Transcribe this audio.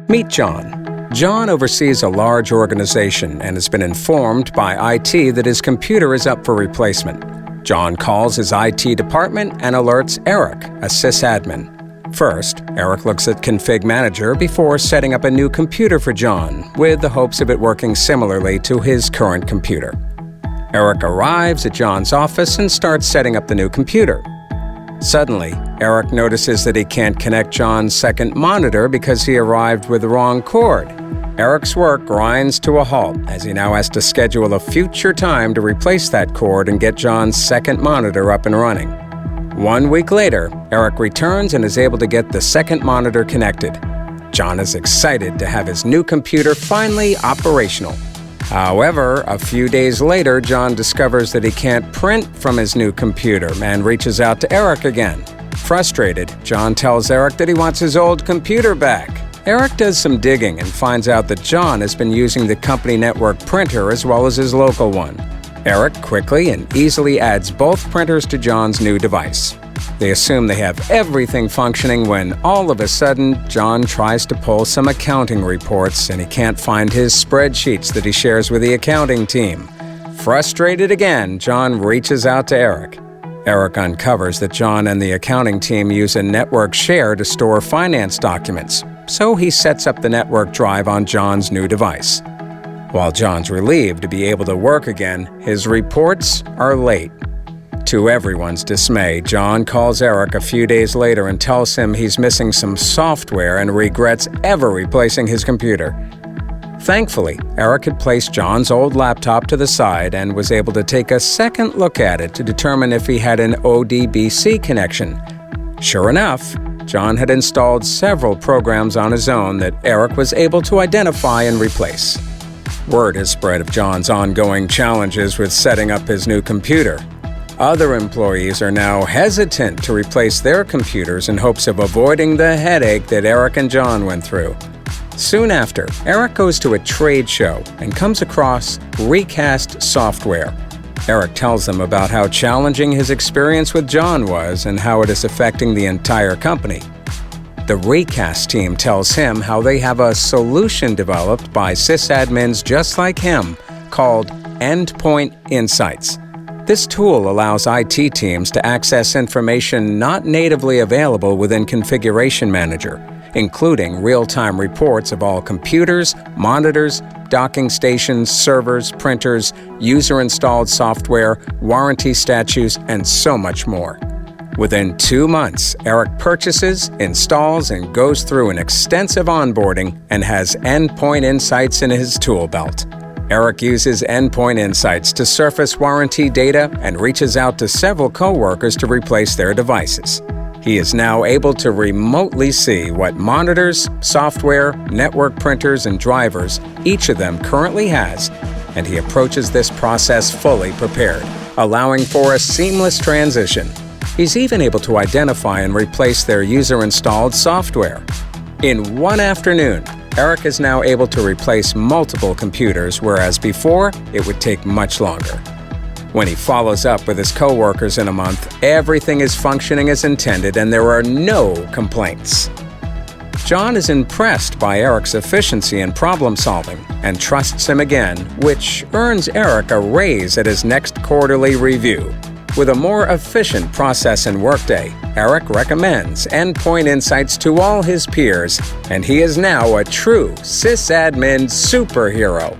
Meet John. John oversees a large organization and has been informed by IT that his computer is up for replacement. John calls his IT department and alerts Eric, a sysadmin. First, Eric looks at Config Manager before setting up a new computer for John, with the hopes of it working similarly to his current computer. Eric arrives at John's office and starts setting up the new computer. Suddenly, Eric notices that he can't connect John's second monitor because he arrived with the wrong cord. Eric's work grinds to a halt as he now has to schedule a future time to replace that cord and get John's second monitor up and running. 1 week later, Eric returns and is able to get the second monitor connected. John is excited to have his new computer finally operational. However, a few days later, John discovers that he can't print from his new computer and reaches out to Eric again. Frustrated, John tells Eric that he wants his old computer back. Eric does some digging and finds out that John has been using the company network printer as well as his local one. Eric quickly and easily adds both printers to John's new device. They assume they have everything functioning when all of a sudden, John tries to pull some accounting reports and he can't find his spreadsheets that he shares with the accounting team. Frustrated again, John reaches out to Eric. Eric uncovers that John and the accounting team use a network share to store finance documents, so he sets up the network drive on John's new device. While John's relieved to be able to work again, his reports are late. To everyone's dismay, John calls Eric a few days later and tells him he's missing some software and regrets ever replacing his computer. Thankfully, Eric had placed John's old laptop to the side and was able to take a second look at it to determine if he had an ODBC connection. Sure enough, John had installed several programs on his own that Eric was able to identify and replace. Word has spread of John's ongoing challenges with setting up his new computer. Other employees are now hesitant to replace their computers in hopes of avoiding the headache that Eric and John went through. Soon after, Eric goes to a trade show and comes across Recast software. Eric tells them about how challenging his experience with John was and how it is affecting the entire company. The Recast team tells him how they have a solution developed by sysadmins just like him called Endpoint Insights. This tool allows IT teams to access information not natively available within Configuration Manager, including real-time reports of all computers, monitors, docking stations, servers, printers, user-installed software, warranty statutes, and so much more. Within 2 months, Eric purchases, installs, and goes through an extensive onboarding and has Endpoint Insights in his tool belt. Eric uses Endpoint Insights to surface warranty data and reaches out to several coworkers to replace their devices. He is now able to remotely see what monitors, software, network printers, and drivers each of them currently has, and he approaches this process fully prepared, allowing for a seamless transition. He's even able to identify and replace their user-installed software. In one afternoon, Eric is now able to replace multiple computers, whereas before, it would take much longer. When he follows up with his coworkers in a month, everything is functioning as intended and there are no complaints. John is impressed by Eric's efficiency in problem solving and trusts him again, which earns Eric a raise at his next quarterly review. With a more efficient process and workday, Eric recommends Endpoint Insights to all his peers, and he is now a true sysadmin superhero.